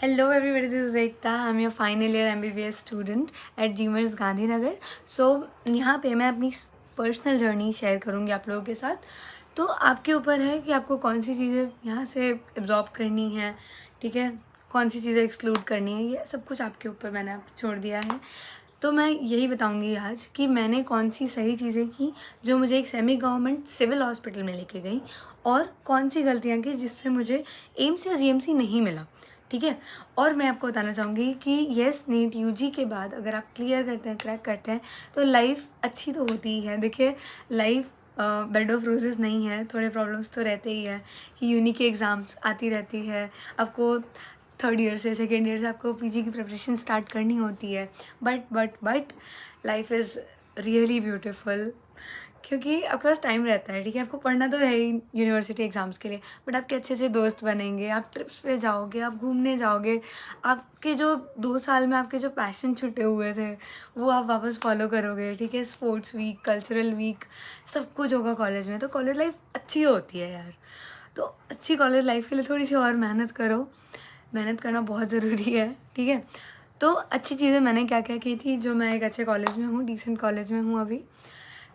Hello everybody, this is Ekta. I'm your final year MBBS student at GMERS Gandhinagar. यहाँ पे मैं अपनी personal journey share करूँगी आप लोगों के साथ. तो आपके ऊपर है कि आपको कौन सी चीज़ें यहाँ से एब्जॉर्ब करनी है, ठीक है, कौन सी चीज़ें एक्सक्लूड करनी है, ये सब कुछ आपके ऊपर मैंने आप छोड़ दिया है. तो मैं यही बताऊंगी आज कि मैंने कौन सी सही चीज़ें की जो मुझे एक सेमी गवर्नमेंट सिविल हॉस्पिटल में लेके गई, और कौन सी गलतियाँ की जिससे मुझे एम्स या जीएमसी नहीं मिला. ठीक है. और मैं आपको बताना चाहूँगी कि येस, नीट यूजी के बाद अगर आप क्लियर करते हैं, क्रैक करते हैं, तो लाइफ अच्छी तो होती ही है. देखिए, लाइफ बेड ऑफ रोजेस नहीं है, थोड़े प्रॉब्लम्स तो रहते ही है कि यूनी के एग्ज़ाम्स आती रहती है, आपको थर्ड ईयर से सेकेंड ईयर से आपको पीजी की प्रिपरेशन स्टार्ट करनी होती है. But life is really beautiful, क्योंकि आपके पास टाइम रहता है. ठीक है, आपको पढ़ना तो है ही यूनिवर्सिटी एग्ज़ाम्स के लिए, बट आपके अच्छे अच्छे दोस्त बनेंगे, आप ट्रिप्स पे जाओगे, आप घूमने जाओगे, आपके जो 2 साल में आपके जो पैशन छुटे हुए थे वो आप वापस फॉलो करोगे. ठीक है, स्पोर्ट्स वीक, कल्चरल वीक, सब कुछ होगा कॉलेज में. तो कॉलेज लाइफ अच्छी होती है यार. तो अच्छी कॉलेज लाइफ के लिए थोड़ी सी और मेहनत करो. मेहनत करना बहुत ज़रूरी है. ठीक है. तो अच्छी चीज़ें मैंने क्या क्या की थी, जो मैं एक अच्छे कॉलेज में हूँ, डिसेंट कॉलेज में हूँ अभी.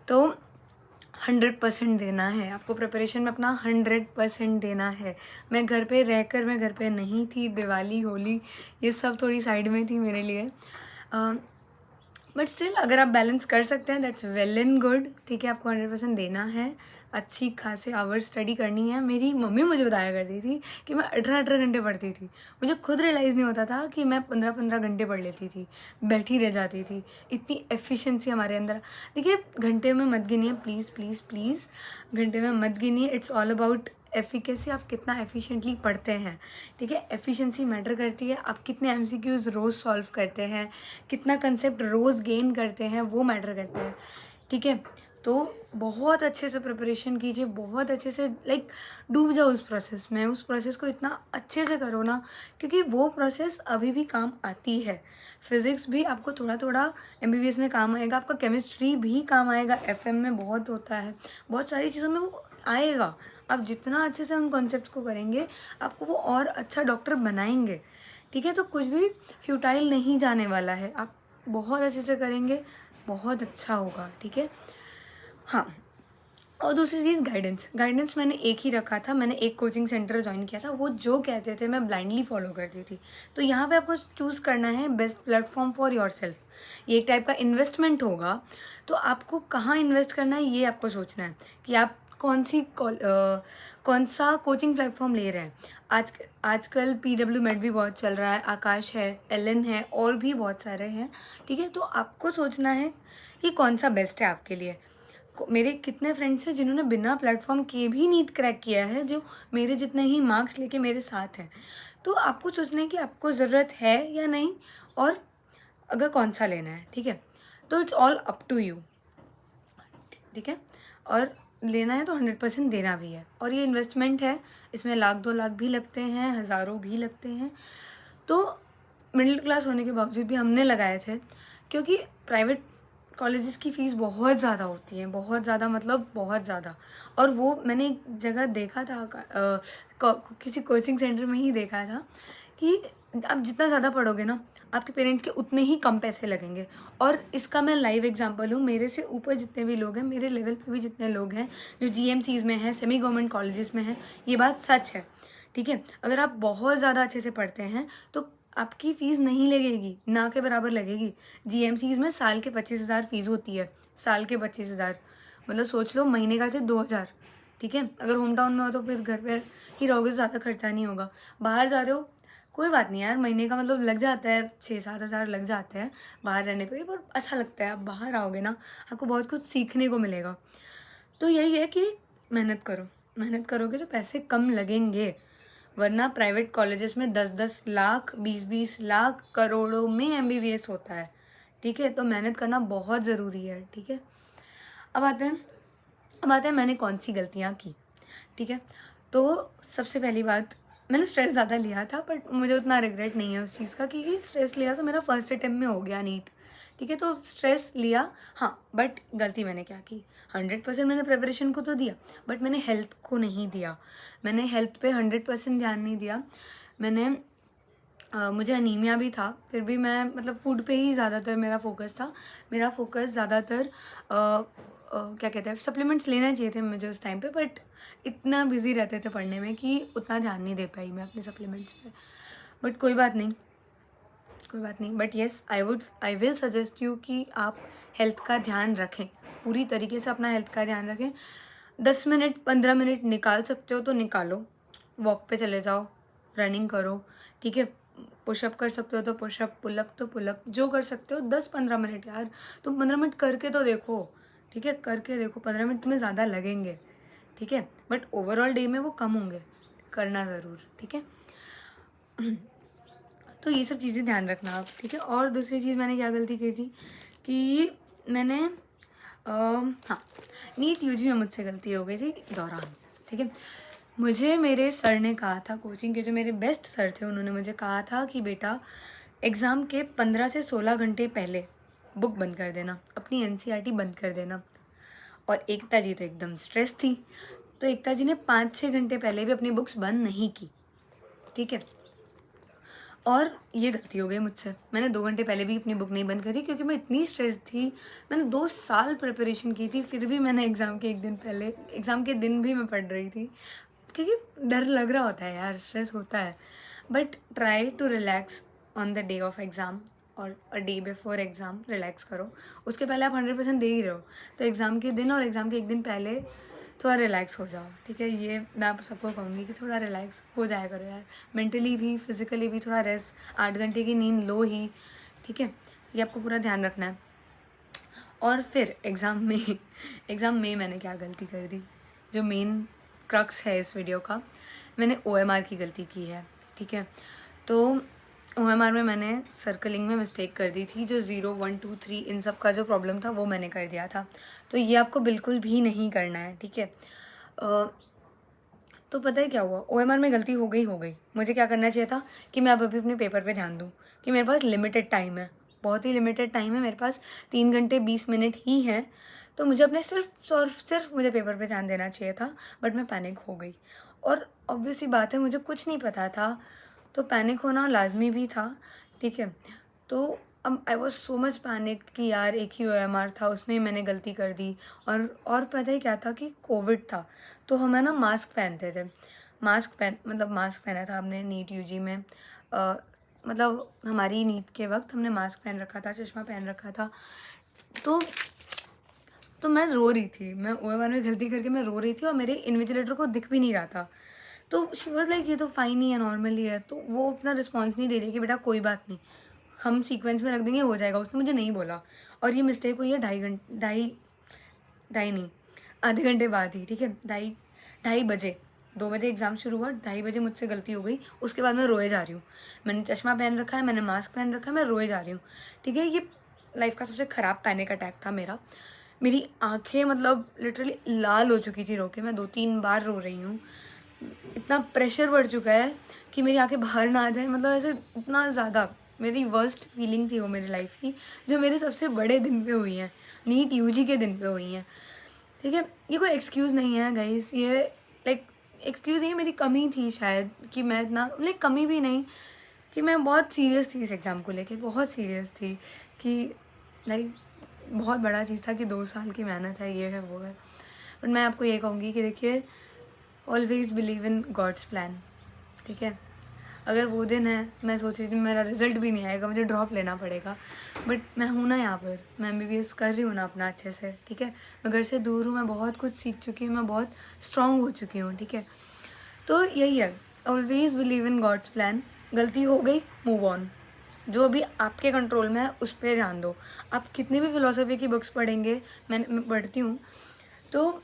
तो 100% देना है आपको, प्रिपरेशन में अपना 100% देना है. मैं घर पे रहकर, मैं घर पे नहीं थी. दिवाली, होली, ये सब थोड़ी साइड में थी मेरे लिए. बट स्टिल अगर आप बैलेंस कर सकते हैं दैट्स वेल एंड गुड. ठीक है, आपको 100% देना है. अच्छी खासे आवर्स स्टडी करनी है. मेरी मम्मी मुझे बताया करती थी कि मैं 18-18 घंटे पढ़ती थी. मुझे खुद रियलाइज़ नहीं होता था कि मैं 15-15 घंटे पढ़ लेती थी, बैठी रह जाती थी. इतनी एफिशिएंसी हमारे अंदर. देखिए, घंटे में मत गिनिए प्लीज़ प्लीज़ प्लीज़, घंटे में मत गिनिए. इट्स ऑल अबाउट एफिकेसी, आप कितना एफिशिएंटली पढ़ते हैं. ठीक है, एफिशिएंसी मैटर करती है. आप कितने एमसीक्यूज़ रोज़ सॉल्व करते हैं, कितना कंसेप्ट रोज़ गेन करते हैं, वो मैटर करता है. ठीक है. तो बहुत अच्छे से प्रिपरेशन कीजिए, बहुत अच्छे से डूब जाओ उस प्रोसेस में. उस प्रोसेस को इतना अच्छे से करो ना, क्योंकि वो प्रोसेस अभी भी काम आती है. फिज़िक्स भी आपको थोड़ा थोड़ा एमबीबीएस में काम आएगा, आपका केमिस्ट्री भी काम आएगा, एफएम में बहुत होता है, बहुत सारी चीज़ों में वो आएगा. आप जितना अच्छे से उन कॉन्सेप्ट्स को करेंगे, आपको वो और अच्छा डॉक्टर बनाएंगे. ठीक है. तो कुछ भी फ्यूटाइल नहीं जाने वाला है. आप बहुत अच्छे से करेंगे, बहुत अच्छा होगा. ठीक है. हाँ. और दूसरी चीज़, गाइडेंस मैंने एक ही रखा था. मैंने एक कोचिंग सेंटर ज्वाइन किया था. वो जो कहते थे मैं ब्लाइंडली फॉलो करती थी. तो यहाँ पे आपको चूज़ करना है best platform for your self. ये एक टाइप का इन्वेस्टमेंट होगा. तो आपको कहाँ इन्वेस्ट करना है, ये आपको सोचना है कि आप कौन सा कोचिंग प्लेटफॉर्म ले रहे हैं. आजकल PW मेड भी बहुत चल रहा है, आकाश है, एलन है, और भी बहुत सारे हैं. ठीक है. तो आपको सोचना है कि कौन सा बेस्ट है आपके लिए. मेरे कितने फ्रेंड्स हैं जिन्होंने बिना प्लेटफॉर्म किए भी नीट क्रैक किया है, जो मेरे जितने ही मार्क्स लेके मेरे साथ हैं. तो आपको सोचना है कि आपको ज़रूरत है या नहीं, और अगर कौन सा लेना है. ठीक है. तो it's all up to you. ठीक है. और लेना है तो 100% देना भी है. और ये इन्वेस्टमेंट है, इसमें 1,00,000-2,00,000 भी लगते हैं, हज़ारों भी लगते हैं. तो मिडिल क्लास होने के बावजूद भी हमने लगाए थे, क्योंकि प्राइवेट कॉलेजेस की फ़ीस बहुत ज़्यादा होती है, बहुत ज़्यादा, मतलब बहुत ज़्यादा. और वो मैंने एक जगह देखा था, किसी कोचिंग सेंटर में ही देखा था कि आप जितना ज़्यादा पढ़ोगे ना, आपके पेरेंट्स के उतने ही कम पैसे लगेंगे. और इसका मैं लाइव एग्जांपल हूँ. मेरे से ऊपर जितने भी लोग हैं, मेरे लेवल पे भी जितने लोग हैं, जो जीएमसीज़ में हैं, सेमी गवर्नमेंट कॉलेजेस में हैं, ये बात सच है. ठीक है. अगर आप बहुत ज़्यादा अच्छे से पढ़ते हैं तो आपकी फ़ीस नहीं लगेगी, ना के बराबर लगेगी. जीएमसीज़ में साल के 25,000 फ़ीस होती है. साल के 25,000, मतलब सोच लो महीने का सिर्फ 2,000. ठीक है. अगर होम टाउन में हो तो फिर घर पे ही रहोगे तो ज़्यादा खर्चा नहीं होगा. बाहर जा रहे हो, कोई बात नहीं यार, महीने का मतलब लग जाता है, 6-7 हज़ार लग जाते हैं बाहर रहने पे, पर अच्छा लगता है. आप बाहर आओगे ना, आपको बहुत कुछ सीखने को मिलेगा. तो यही है कि मेहनत करो. मेहनत करोगे तो पैसे कम लगेंगे, वरना प्राइवेट कॉलेजेस में 10-10 लाख, 20-20 लाख, करोड़ों में एमबीबीएस होता है. ठीक है. तो मेहनत करना बहुत ज़रूरी है. ठीक है. अब आते हैं मैंने कौन सी गलतियाँ की. ठीक है. तो सबसे पहली बात, मैंने स्ट्रेस ज़्यादा लिया था, बट मुझे उतना रिग्रेट नहीं है उस चीज़ का, क्योंकि स्ट्रेस लिया तो मेरा फर्स्ट अटेम्प्ट में हो गया नीट. ठीक है. तो स्ट्रेस लिया, हाँ, बट गलती मैंने क्या की, 100% मैंने प्रिपरेशन को तो दिया, बट मैंने हेल्थ को नहीं दिया. मैंने हेल्थ पे 100% ध्यान नहीं दिया. मैंने मुझे अनीमिया भी था, फिर भी मैं मतलब फूड पे ही ज़्यादातर मेरा फोकस था। मेरा फोकस ज़्यादातर क्या कहते हैं, सप्लीमेंट्स लेना चाहिए थे मुझे उस टाइम पे, बट इतना बिजी रहते थे पढ़ने में कि उतना ध्यान नहीं दे पाई मैं अपने सप्लीमेंट्स पे। बट कोई बात नहीं, कोई बात नहीं। But yes, I will suggest you कि आप हेल्थ का ध्यान रखें, पूरी तरीके से अपना हेल्थ का ध्यान रखें। 10 मिनट 15 मिनट निकाल सकते हो तो निकालो, वॉक पे चले जाओ, रनिंग करो, ठीक है। पुशअप कर सकते हो तो पुशअप, पुलअप तो पुलअप, जो कर सकते हो 10-15 मिनट यार, तुम 15 मिनट करके तो देखो, ठीक है, करके देखो। 15 मिनट तुम्हें ज़्यादा लगेंगे, ठीक है, बट ओवरऑल डे में वो कम होंगे, करना ज़रूर, ठीक है। तो ये सब चीज़ें ध्यान रखना आप, ठीक है। और दूसरी चीज़ मैंने क्या गलती की थी कि मैंने हाँ, नीट यूजी में मुझसे गलती हो गई थी दौरान, ठीक है। मुझे मेरे सर ने कहा था, कोचिंग के जो मेरे बेस्ट सर थे, उन्होंने मुझे कहा था कि बेटा एग्ज़ाम के 15 से 16 घंटे पहले बुक बंद कर देना, अपनी एनसीईआरटी बंद कर देना। और एकता जी तो एकदम स्ट्रेस थी, तो एकता जी ने 5-6 घंटे पहले भी अपनी बुक्स बंद नहीं की, ठीक है। और ये गलती हो गई मुझसे, मैंने 2 घंटे पहले भी अपनी बुक नहीं बंद करी, क्योंकि मैं इतनी स्ट्रेस थी। मैंने 2 साल प्रिपरेशन की थी, फिर भी मैंने एग्ज़ाम के 1 दिन पहले, एग्ज़ाम के दिन भी मैं पढ़ रही थी, क्योंकि डर लग रहा होता है यार, स्ट्रेस होता है। But try to relax on the day of exam, और a day before exam relax करो। उसके पहले आप 100% दे ही रहे हो, तो एग्ज़ाम के दिन और एग्ज़ाम के 1 दिन पहले थोड़ा रिलैक्स हो जाओ, ठीक है। ये मैं आप सबको कहूँगी कि थोड़ा रिलैक्स हो जाया करो यार, मेंटली भी फिजिकली भी थोड़ा रेस्ट, 8 घंटे की नींद लो ही, ठीक है। ये आपको पूरा ध्यान रखना है। और फिर एग्ज़ाम में मैंने क्या गलती कर दी, जो मेन क्रक्स है इस वीडियो का, मैंने ओएमआर की गलती की है, ठीक है। तो ओएमआर में मैंने सर्कलिंग में मिस्टेक कर दी थी, जो 0 1 2 3 इन सब का जो प्रॉब्लम था वो मैंने कर दिया था। तो ये आपको बिल्कुल भी नहीं करना है, ठीक है। तो पता है क्या हुआ, ओएमआर में गलती हो गई। मुझे क्या करना चाहिए था कि मैं अब अभी अपने पेपर पे ध्यान दूँ, कि मेरे पास लिमिटेड टाइम है, बहुत ही लिमिटेड टाइम है मेरे पास, 3 घंटे 20 मिनट ही हैं। तो मुझे अपने सिर्फ मुझे पेपर पे ध्यान देना चाहिए था, बट मैं पैनिक हो गई। और ऑब्वियस सी बात है, मुझे कुछ नहीं पता था, तो पैनिक होना लाजमी भी था, ठीक है। तो अब I was so much panic कि यार एक ही ओएमआर था, उसमें ही मैंने गलती कर दी। और पता ही क्या था कि कोविड था, तो हमें ना मास्क पहनते थे, मास्क पहना था हमने नीट यूजी में। मतलब हमारी नीट के वक्त हमने मास्क पहन रखा था, चश्मा पहन रखा था। तो मैं रो रही थी, मैं ओएमआर में गलती करके मैं रो रही थी, और मेरे इन्विजिलेटर को दिख भी नहीं रहा था। तो शी वॉज लाइक ये तो फाइन ही है, नॉर्मल ही है। तो वो अपना रिस्पॉन्स नहीं दे रही कि बेटा कोई बात नहीं, हम सीक्वेंस में रख देंगे, हो जाएगा। उसने मुझे नहीं बोला, और ये मिस्टेक हुई है 2.5 नहीं, आधे घंटे बाद ही, ठीक है। 2:30 बजे, 2 बजे एग्ज़ाम शुरू हुआ, 2:30 बजे मुझसे गलती हो गई। उसके बाद मैं रोए जा रही हूँ, मैंने चश्मा पहन रखा है, मैंने मास्क पहन रखा है, मैं रोए जा रही हूँ, ठीक है। ये लाइफ का सबसे ख़राब पैनिक अटैक था मेरा। मेरी आंखें मतलब लिटरली लाल हो चुकी थी रो के, मैं 2-3 बार रो रही हूँ। इतना प्रेशर बढ़ चुका है कि मेरी आंखें बाहर ना आ जाए, मतलब ऐसे इतना ज़्यादा मेरी वर्स्ट फीलिंग थी वो मेरी लाइफ की, जो मेरे सबसे बड़े दिन पे हुई हैं, नीट यूजी के दिन पे हुई हैं, ठीक है। ये कोई एक्सक्यूज़ नहीं है गाइस, ये लाइक एक्सक्यूज़ नहीं, मेरी कमी थी शायद, कि मैं इतना लाइक कमी भी नहीं, कि मैं बहुत सीरियस थी इस एग्ज़ाम को लेके, बहुत सीरियस थी, कि लाइक बहुत बड़ा चीज़ था, कि 2 साल की मेहनत है, ये है वो है। बट मैं आपको ये कहूँगी कि देखिए, always believe in God's plan, ठीक है। अगर वो दिन है, मैं सोच रही थी मेरा रिजल्ट भी नहीं आएगा, मुझे ड्रॉप लेना पड़ेगा, बट मैं हूँ ना यहाँ पर, मैं एमबीबीएस कर रही हूँ ना अपना अच्छे से, ठीक है। मैं घर से दूर हूँ, मैं बहुत कुछ सीख चुकी हूँ, मैं बहुत स्ट्रॉन्ग हो चुकी हूँ, ठीक है। तो यही है, always believe in God's plan. गलती हो गई, मूव ऑन, जो अभी आपके कंट्रोल में है उस पर ध्यान दो। आप कितनी भी फिलोसफी की बुक्स पढ़ेंगे, मैं पढ़ती हूँ, तो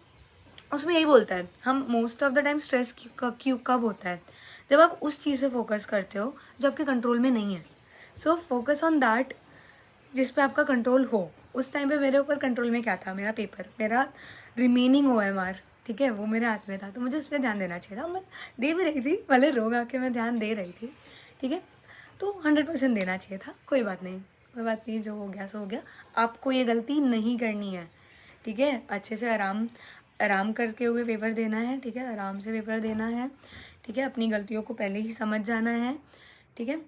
उसमें यही बोलता है, हम most of the time stress क्यों कब होता है, जब आप उस चीज़ पे फोकस करते हो जो आपके कंट्रोल में नहीं है। सो फोकस ऑन दैट जिस पे आपका कंट्रोल हो। उस टाइम पे मेरे ऊपर कंट्रोल में क्या था, मेरा पेपर, मेरा रिमेनिंग ओएमआर, ठीक है, वो मेरे हाथ में था, तो मुझे उस पर ध्यान देना चाहिए था। मैं दे भी रही थी, भले रोग आके मैं ध्यान दे रही थी, ठीक है। तो 100% देना चाहिए था, कोई बात नहीं, कोई बात नहीं, जो हो गया सो हो गया। आपको ये गलती नहीं करनी है, ठीक है। अच्छे से आराम करके हुए पेपर देना है, ठीक है, आराम से पेपर देना है, ठीक है। अपनी गलतियों को पहले ही समझ जाना है, ठीक है।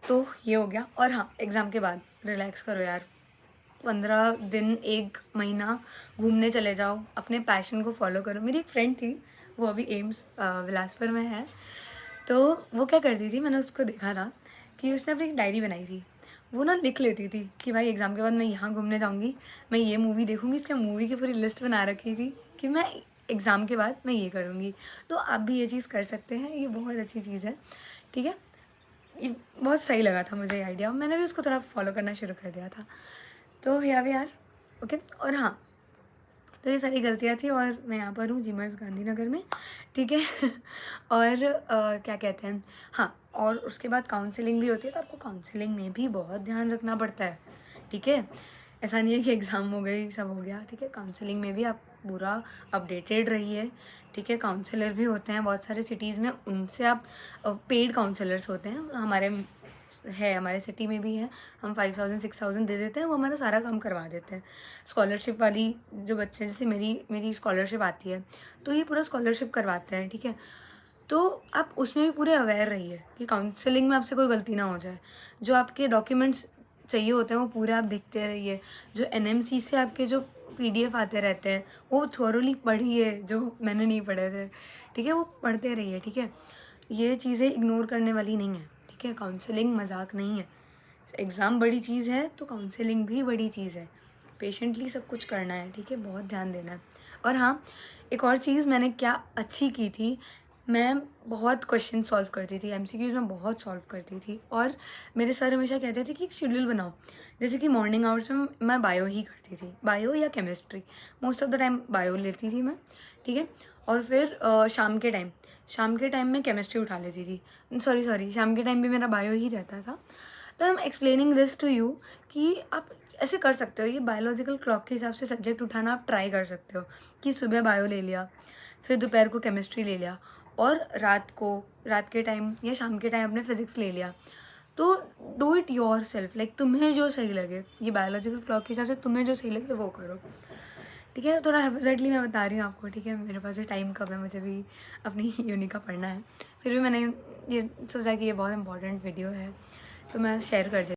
तो ये हो गया। और हाँ, एग्ज़ाम के बाद रिलैक्स करो यार, 15 दिन 1 महीना घूमने चले जाओ, अपने पैशन को फॉलो करो। मेरी एक फ्रेंड थी, वो अभी एम्स बिलासपुर में है। तो वो क्या करती थी, मैंने उसको देखा था कि उसने अपनी एक डायरी बनाई थी। वो ना लिख लेती थी कि भाई एग्ज़ाम के बाद मैं यहाँ घूमने जाऊँगी, मैं ये मूवी देखूँगी। उसके मूवी की पूरी लिस्ट बना रखी थी कि मैं एग्ज़ाम के बाद मैं ये करूँगी। तो आप भी ये चीज़ कर सकते हैं, ये बहुत अच्छी चीज़ है, ठीक है। ये बहुत सही लगा था मुझे ये आइडिया, मैंने भी उसको थोड़ा फॉलो करना शुरू कर दिया था। तो यहाँ भी यार ओके। और हाँ, तो ये सारी गलतियाँ थी और मैं यहाँ पर हूँ जीमर्स गांधीनगर में, ठीक है। और क्या कहते हैं, हाँ, और उसके बाद काउंसलिंग भी होती है, तो आपको काउंसलिंग में भी बहुत ध्यान रखना पड़ता है, ठीक है। ऐसा नहीं है कि एग्ज़ाम हो गई सब हो गया, ठीक है। काउंसलिंग में भी आप पूरा अपडेटेड रहिए, ठीक है। काउंसलर भी होते हैं बहुत सारे सिटीज़ में, उनसे आप पेड काउंसलर्स होते हैं, हमारे सिटी में भी है। हम 5000 6000 दे देते हैं, वो हमारा सारा काम करवा देते हैं। स्कॉलरशिप वाली जो बच्चे, जैसे मेरी स्कॉलरशिप आती है, तो ये पूरा स्कॉलरशिप करवाते हैं, ठीक है। तो आप उसमें भी पूरे अवेयर रहिए कि काउंसलिंग में आपसे कोई गलती ना हो जाए। जो आपके डॉक्यूमेंट्स चाहिए होते हैं वो पूरे आप देखते रहिए। जो एनएमसी से आपके जो पीडीएफ आते रहते हैं वो थोरोली पढ़िए, जो मैंने नहीं पढ़े थे, ठीक है। वो पढ़ते रहिए, ठीक है। ये चीज़ें इग्नोर करने वाली नहीं है, ठीक है। काउंसलिंग मजाक नहीं है। एग्ज़ाम बड़ी चीज़ है तो काउंसलिंग भी बड़ी चीज़ है। पेशेंटली सब कुछ करना है, ठीक है, बहुत ध्यान देना है। और हाँ, एक और चीज़ मैंने क्या अच्छी की थी, मैं बहुत क्वेश्चन सॉल्व करती थी, एमसीक्यूज़ में बहुत सॉल्व करती थी। और मेरे सर हमेशा कहते थे कि एक शेड्यूल बनाओ, जैसे कि मॉर्निंग आवर्स में मैं बायो ही करती थी, बायो या chemistry, most of the time bio लेती थी मैं, ठीक है। और फिर शाम के टाइम में केमिस्ट्री उठा लेती थी, सॉरी शाम के टाइम भी मेरा बायो ही रहता था। तो I am explaining this to you कि आप ऐसे कर सकते हो, ये बायोलॉजिकल क्लॉक के हिसाब से सब्जेक्ट उठाना आप ट्राई कर सकते हो कि सुबह बायो ले लिया, फिर दोपहर को केमिस्ट्री ले लिया, और रात के टाइम या शाम के टाइम अपने फिज़िक्स ले लिया। तो do it your self, like तुम्हें जो सही लगे, ये बायोलॉजिकल क्लॉक के हिसाब से तुम्हें जो सही लगे वो करो, ठीक है। थोड़ा हेफिजेटली मैं बता रही हूँ आपको, ठीक है। मेरे पास भी टाइम कब है, मुझे भी अपनी यूनि का पढ़ना है। फिर भी मैंने ये सोचा कि ये बहुत इंपॉर्टेंट वीडियो है तो मैं शेयर कर देती हूँ।